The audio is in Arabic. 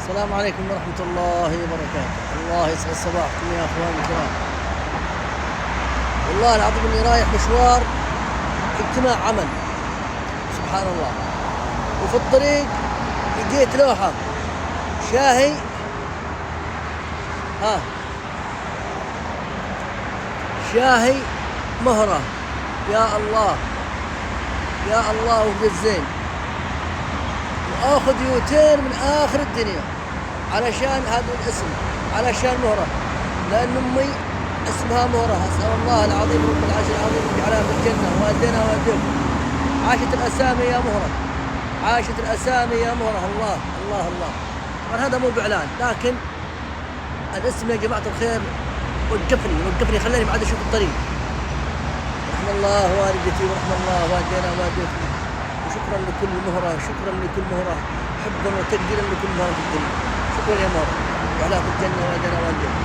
السلام عليكم ورحمة الله وبركاته. الله يسعد صباحكم يا اخواني الكرام. والله العظيم اني رايح مشوار اجتماع عمل، سبحان الله. وفي الطريق لقيت لوحة شاهي، شاهي مهرة. يا الله يا الله وجد زين، واخذ يوتين من اخر الدنيا علشان هذا الاسم، علشان مهرة، لان امي اسمها مهرة. اسال الله العظيم رب العرش العظيم يجعلها في الجنة، والدينا والديكم. عاشت الاسامي يا مهرة، عاشت الاسامي يا مهرة. الله الله الله. طبعا هذا مو باعلان، لكن الاسم يا جماعة الخير وقفني خلاني بعد اشوف الطريق. رحم الله والدتي ورحم الله والدينا والديكم. وشكرا لكل مهرة، شكرا لكل مهرة، حبا وتقديرا لكل مهرة في الدنيا. شكرا يا مهرة، وعلى في الجنة والدينا والديكم.